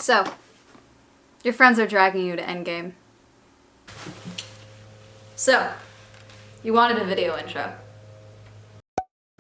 So, your friends are dragging you to Endgame. So, you wanted a video intro.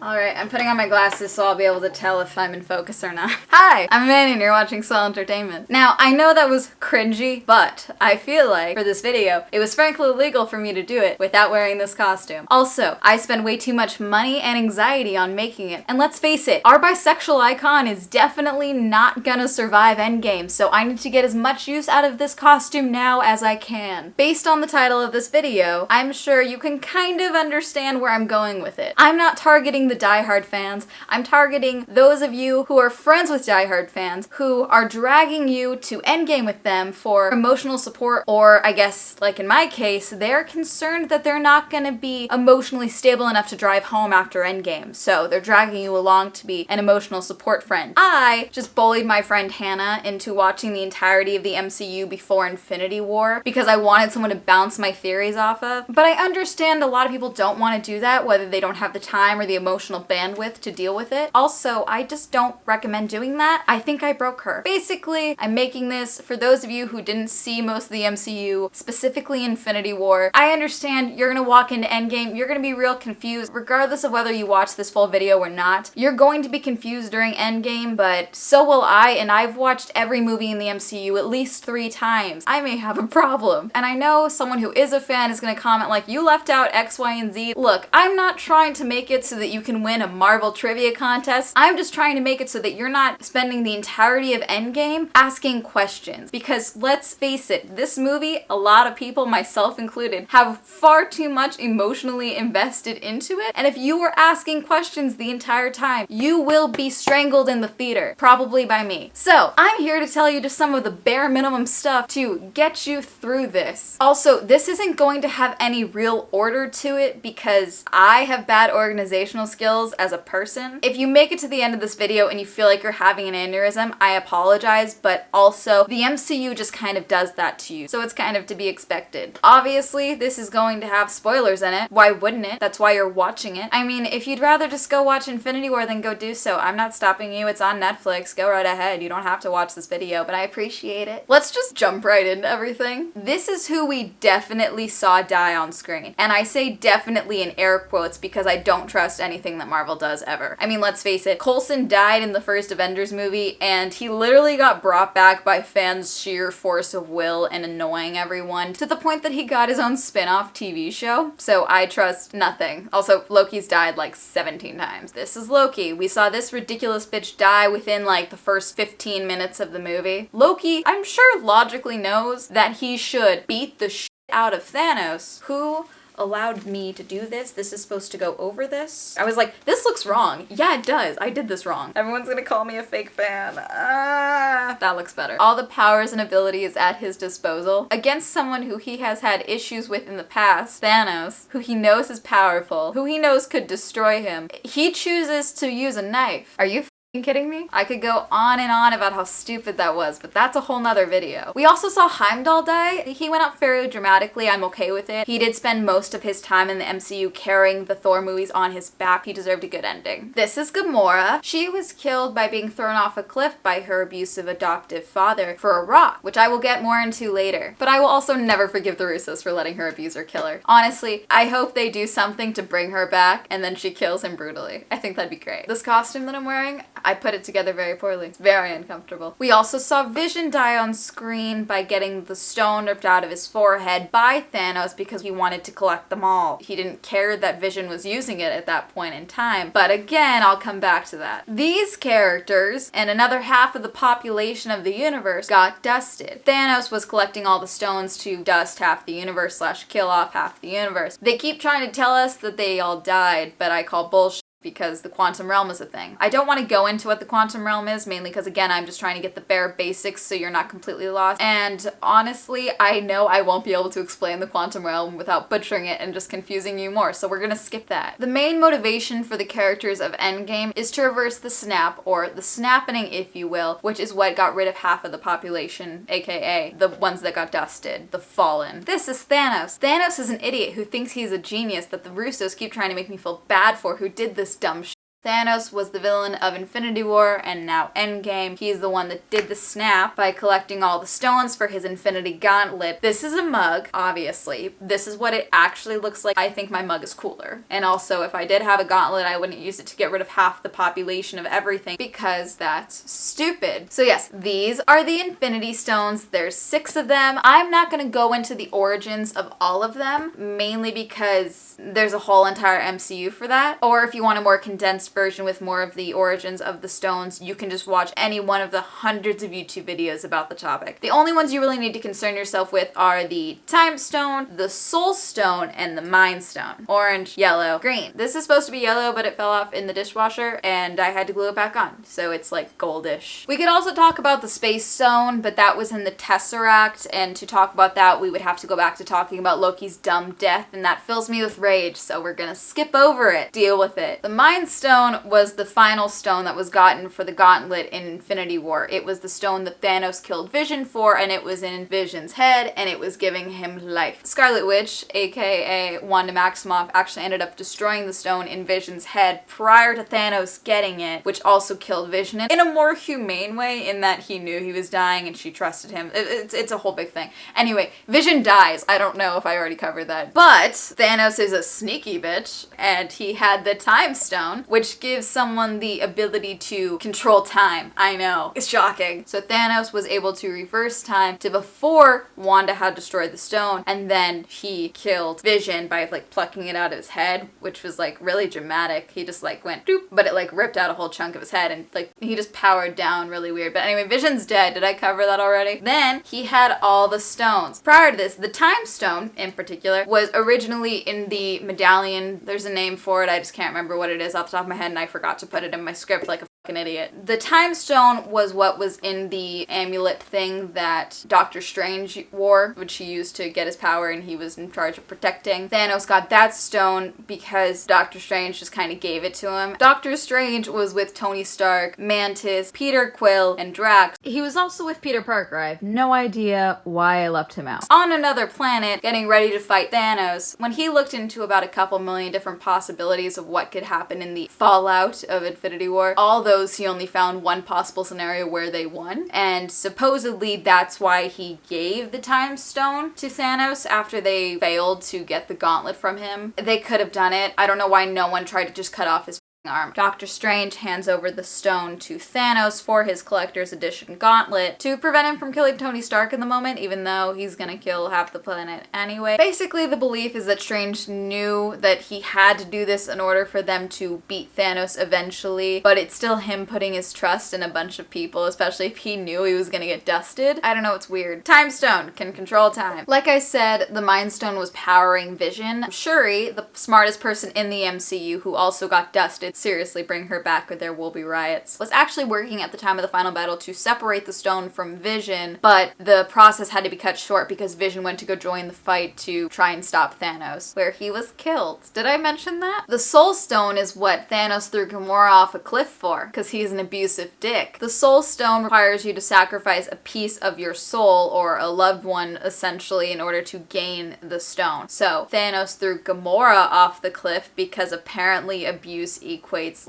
Alright, I'm putting on my glasses so I'll be able to tell if I'm in focus or not. Hi, I'm Manny and you're watching Swell Entertainment. Now, I know that was cringy, but I feel like, for this video, it was frankly illegal for me to do it without wearing this costume. Also, I spend way too much money and anxiety on making it. And let's face it, our bisexual icon is definitely not gonna survive Endgame, so I need to get as much use out of this costume now as I can. Based on the title of this video, I'm sure you can kind of understand where I'm going with it. I'm not targeting the Die-Hard fans. I'm targeting those of you who are friends with Die-Hard fans who are dragging you to Endgame with them for emotional support, or I guess, like in my case, they're concerned that they're not gonna be emotionally stable enough to drive home after Endgame, so they're dragging you along to be an emotional support friend. I just bullied my friend Hannah into watching the entirety of the MCU before Infinity War because I wanted someone to bounce my theories off of, but I understand a lot of people don't want to do that, whether they don't have the time or the emotional bandwidth to deal with it. Also, I just don't recommend doing that. I think I broke her. Basically, I'm making this for those of you who didn't see most of the MCU, specifically Infinity War. I understand you're gonna walk into Endgame, you're gonna be real confused, regardless of whether you watch this full video or not. You're going to be confused during Endgame, but so will I, and I've watched every movie in the MCU at least 3 times. I may have a problem. And I know someone who is a fan is gonna comment like, you left out X, Y, and Z. Look, I'm not trying to make it so that you can win a Marvel trivia contest. I'm just trying to make it so that you're not spending the entirety of Endgame asking questions. Because let's face it, this movie, a lot of people, myself included, have far too much emotionally invested into it. And if you were asking questions the entire time, you will be strangled in the theater. Probably by me. So, I'm here to tell you just some of the bare minimum stuff to get you through this. Also, this isn't going to have any real order to it because I have bad organizational skills as a person. If you make it to the end of this video and you feel like you're having an aneurysm, I apologize, but also the MCU just kind of does that to you, so it's kind of to be expected. Obviously, this is going to have spoilers in it. Why wouldn't it? That's why you're watching it. I mean, if you'd rather just go watch Infinity War, then go do so. I'm not stopping you. It's on Netflix. Go right ahead. You don't have to watch this video, but I appreciate it. Let's just jump right into everything. This is who we definitely saw die on screen. And I say definitely in air quotes because I don't trust anything that Marvel does ever. I mean, let's face it, Coulson died in the first Avengers movie, and he literally got brought back by fans' sheer force of will and annoying everyone to the point that he got his own spin-off TV show, so I trust nothing. Also, Loki's died like 17 times. This is Loki. We saw this ridiculous bitch die within like the first 15 minutes of the movie. Loki, I'm sure logically knows that he should beat the shit out of Thanos, who allowed me to do this. This is supposed to go over this. I was like, this looks wrong. Yeah, it does. I did this wrong. Everyone's gonna call me a fake fan. That looks better. All the powers and abilities at his disposal against someone who he has had issues with in the past, Thanos, who he knows is powerful, who he knows could destroy him. He chooses to use a knife. Are you kidding me? I could go on and on about how stupid that was, but that's a whole nother video. We also saw Heimdall die. He went out fairly dramatically. I'm okay with it. He did spend most of his time in the MCU carrying the Thor movies on his back. He deserved a good ending. This is Gamora. She was killed by being thrown off a cliff by her abusive adoptive father for a rock, which I will get more into later. But I will also never forgive the Russos for letting her abuser kill her. Honestly, I hope they do something to bring her back and then she kills him brutally. I think that'd be great. This costume that I'm wearing, I put it together very poorly. It's very uncomfortable. We also saw Vision die on screen by getting the stone ripped out of his forehead by Thanos because he wanted to collect them all. He didn't care that Vision was using it at that point in time. But again, I'll come back to that. These characters and another half of the population of the universe got dusted. Thanos was collecting all the stones to dust half the universe / kill off half the universe. They keep trying to tell us that they all died, but I call bullshit. because the quantum realm is a thing. I don't want to go into what the quantum realm is, mainly because, again, I'm just trying to get the bare basics so you're not completely lost. And honestly, I know I won't be able to explain the quantum realm without butchering it and just confusing you more, so we're gonna skip that. The main motivation for the characters of Endgame is to reverse the snap, or the snapping, if you will, which is what got rid of half of the population, aka the ones that got dusted, the Fallen. This is Thanos. Thanos is an idiot who thinks he's a genius that the Russos keep trying to make me feel bad for, who did this dumb shit. Thanos was the villain of Infinity War and now Endgame. He's the one that did the snap by collecting all the stones for his Infinity Gauntlet. This is a mug, obviously. This is what it actually looks like. I think my mug is cooler. And also, if I did have a gauntlet, I wouldn't use it to get rid of half the population of everything because that's stupid. So yes, these are the Infinity Stones. There's 6 of them. I'm not going to go into the origins of all of them, mainly because there's a whole entire MCU for that. Or if you want a more condensed version with more of the origins of the stones, you can just watch any one of the hundreds of YouTube videos about the topic. The only ones you really need to concern yourself with are the Time Stone, the Soul Stone, and the Mind Stone. Orange, yellow, green. This is supposed to be yellow, but it fell off in the dishwasher and I had to glue it back on, so it's like goldish. We could also talk about the Space Stone, but that was in the Tesseract, and to talk about that we would have to go back to talking about Loki's dumb death, and that fills me with rage, so we're gonna skip over it. Deal with it. The Mind Stone was the final stone that was gotten for the gauntlet in Infinity War. It was the stone that Thanos killed Vision for, and it was in Vision's head, and it was giving him life. Scarlet Witch, aka Wanda Maximoff, actually ended up destroying the stone in Vision's head prior to Thanos getting it, which also killed Vision in a more humane way, in that he knew he was dying and she trusted him. It's a whole big thing. Anyway, Vision dies. I don't know if I already covered that. But Thanos is a sneaky bitch, and he had the Time Stone, which gives someone the ability to control time. I know, it's shocking. So Thanos was able to reverse time to before Wanda had destroyed the stone, and then he killed Vision by like plucking it out of his head, which was like really dramatic. He just like went doop, but it like ripped out a whole chunk of his head, and like he just powered down really weird. But anyway, Vision's dead. Did I cover that already? Then he had all the stones. Prior to this, the Time Stone in particular was originally in the medallion. There's a name for it. I just can't remember what it is off the top of my head, and I forgot to put it in my script like a fucking idiot. The Time Stone was what was in the amulet thing that Doctor Strange wore, which he used to get his power, and he was in charge of protecting. Thanos got that stone because Doctor Strange just kind of gave it to him. Doctor Strange was with Tony Stark, Mantis, Peter Quill, and Drax. He was also with Peter Parker. I have no idea why I left him out. On another planet, getting ready to fight Thanos, when he looked into about a couple million different possibilities of what could happen in the fallout of Infinity War, all those he only found one possible scenario where they won, and supposedly that's why he gave the Time Stone to Thanos after they failed to get the gauntlet from him. They could have done it. I don't know why no one tried to just cut off his arm. Doctor Strange hands over the stone to Thanos for his collector's edition gauntlet to prevent him from killing Tony Stark in the moment, even though he's gonna kill half the planet anyway. Basically, the belief is that Strange knew that he had to do this in order for them to beat Thanos eventually, but it's still him putting his trust in a bunch of people, especially if he knew he was gonna get dusted. I don't know, it's weird. Time Stone can control time. Like I said, the Mind Stone was powering Vision. Shuri, the smartest person in the MCU who also got dusted, seriously, bring her back or there will be riots, was actually working at the time of the final battle to separate the stone from Vision, but the process had to be cut short because Vision went to go join the fight to try and stop Thanos, where he was killed. Did I mention that? The Soul Stone is what Thanos threw Gamora off a cliff for, because he's an abusive dick. The Soul Stone requires you to sacrifice a piece of your soul, or a loved one, essentially, in order to gain the stone. So Thanos threw Gamora off the cliff because apparently abuse equates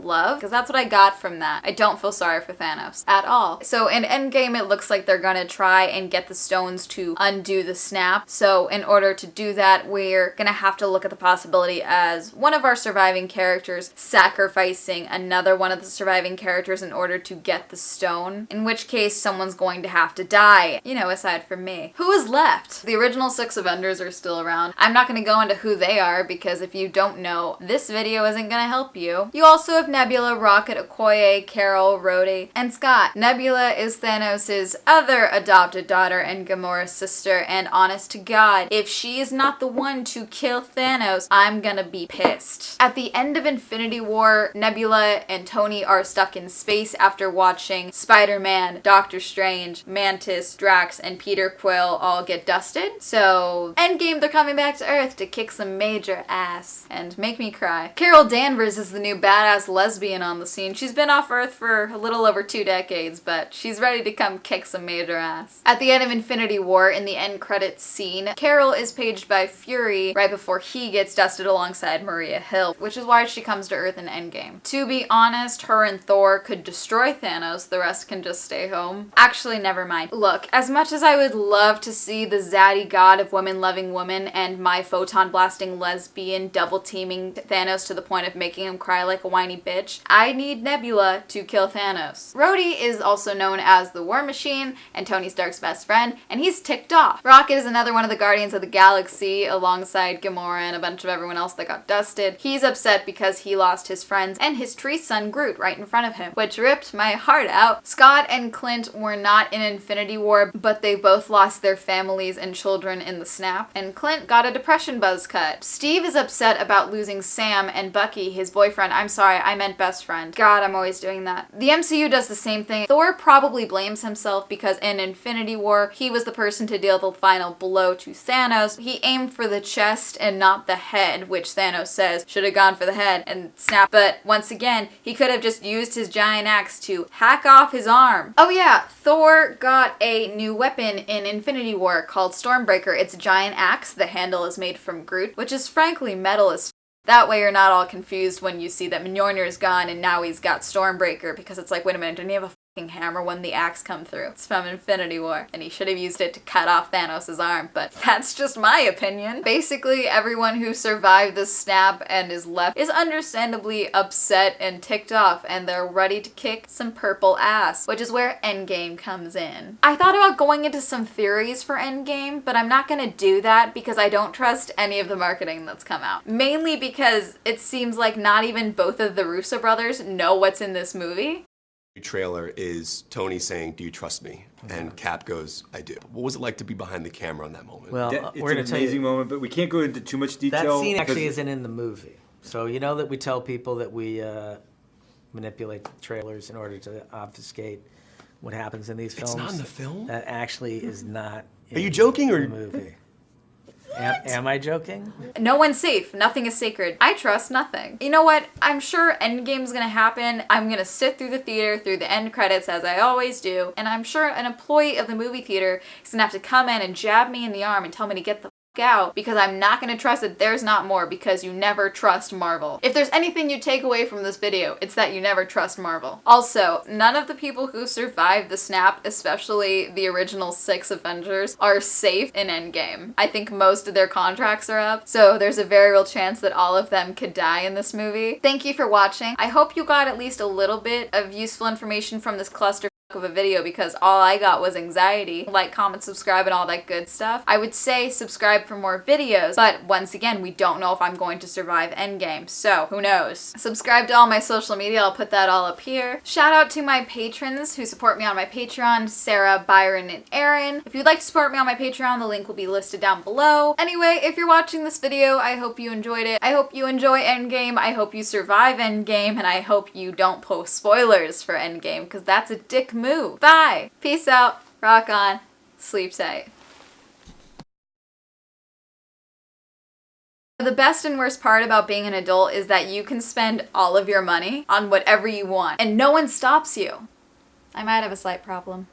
love, because that's what I got from that. I don't feel sorry for Thanos at all. So in Endgame, it looks like they're gonna try and get the stones to undo the snap. So in order to do that, we're gonna have to look at the possibility as one of our surviving characters sacrificing another one of the surviving characters in order to get the stone, in which case someone's going to have to die, you know, aside from me. Who is left? The original 6 Avengers are still around. I'm not gonna go into who they are, because if you don't know, this video isn't gonna help you. You also have Nebula, Rocket, Okoye, Carol, Rhodey, and Scott. Nebula is Thanos' other adopted daughter and Gamora's sister, and honest to God, if she is not the one to kill Thanos, I'm gonna be pissed. At the end of Infinity War, Nebula and Tony are stuck in space after watching Spider-Man, Doctor Strange, Mantis, Drax, and Peter Quill all get dusted. So, Endgame, they're coming back to Earth to kick some major ass and make me cry. Carol Danvers is the new bad badass lesbian on the scene. She's been off Earth for a little over 2 decades, but she's ready to come kick some major ass. At the end of Infinity War, in the end credits scene, Carol is paged by Fury right before he gets dusted alongside Maria Hill, which is why she comes to Earth in Endgame. To be honest, her and Thor could destroy Thanos, the rest can just stay home. Actually, never mind. Look, as much as I would love to see the zaddy god of women-loving woman and my photon-blasting lesbian double-teaming Thanos to the point of making him cry like a whiny bitch, I need Nebula to kill Thanos. Rhodey is also known as the War Machine and Tony Stark's best friend, and he's ticked off. Rocket is another one of the Guardians of the Galaxy alongside Gamora and a bunch of everyone else that got dusted. He's upset because he lost his friends and his tree son Groot right in front of him, which ripped my heart out. Scott and Clint were not in Infinity War, but they both lost their families and children in the snap, and Clint got a depression buzz cut. Steve is upset about losing Sam and Bucky, his boyfriend. I'm sorry, I meant best friend. God, I'm always doing that. The MCU does the same thing. Thor probably blames himself because in Infinity War, he was the person to deal the final blow to Thanos. He aimed for the chest and not the head, which Thanos says should have gone for the head and snap. But once again, he could have just used his giant axe to hack off his arm. Oh yeah, Thor got a new weapon in Infinity War called Stormbreaker. It's a giant axe. The handle is made from Groot, which is frankly metal as f. That way you're not all confused when you see that Mjolnir's gone and now he's got Stormbreaker, because it's like, wait a minute, didn't he have a hammer when the axe come through? It's from Infinity War, and he should have used it to cut off Thanos' arm, but that's just my opinion. Basically, everyone who survived the snap and is left is understandably upset and ticked off, and they're ready to kick some purple ass, which is where Endgame comes in. I thought about going into some theories for Endgame, but I'm not gonna do that because I don't trust any of the marketing that's come out. Mainly because it seems like not even both of the Russo brothers know what's in this movie. Trailer is Tony saying, "Do you trust me?" And Cap goes, "I do." What was it like to be behind the camera in that moment? Well, It's we're going an to tell you, amazing moment, but we can't go into too much detail. that scene actually isn't in the movie. So you know that we tell people that we manipulate trailers in order to obfuscate what happens in these films. It's not in the film? That actually is not in Are you joking, or the movie. Am I joking? No one's safe. Nothing is sacred. I trust nothing. You know what? I'm sure Endgame's gonna happen. I'm gonna sit through the theater, through the end credits, as I always do, and I'm sure an employee of the movie theater is gonna have to come in and jab me in the arm and tell me to get the out, because I'm not going to trust that there's not more, because you never trust Marvel. If there's anything you take away from this video, it's that you never trust Marvel. Also, none of the people who survived the snap, especially the original 6 Avengers, are safe in Endgame. I think most of their contracts are up, so there's a very real chance that all of them could die in this movie. Thank you for watching. I hope you got at least a little bit of useful information from this cluster of a video, because all I got was anxiety. Like, comment, subscribe, and all that good stuff. I would say subscribe for more videos, but once again, we don't know if I'm going to survive Endgame, so who knows. Subscribe to all my social media, I'll put that all up here. Shout out to my patrons who support me on my Patreon, Sarah, Byron, and Aaron. If you'd like to support me on my Patreon, the link will be listed down below. Anyway, if you're watching this video, I hope you enjoyed it. I hope you enjoy Endgame, I hope you survive Endgame, and I hope you don't post spoilers for Endgame, because that's a dick move. Bye. Peace out. Rock on. Sleep tight. The best and worst part about being an adult is that you can spend all of your money on whatever you want and no one stops you. I might have a slight problem.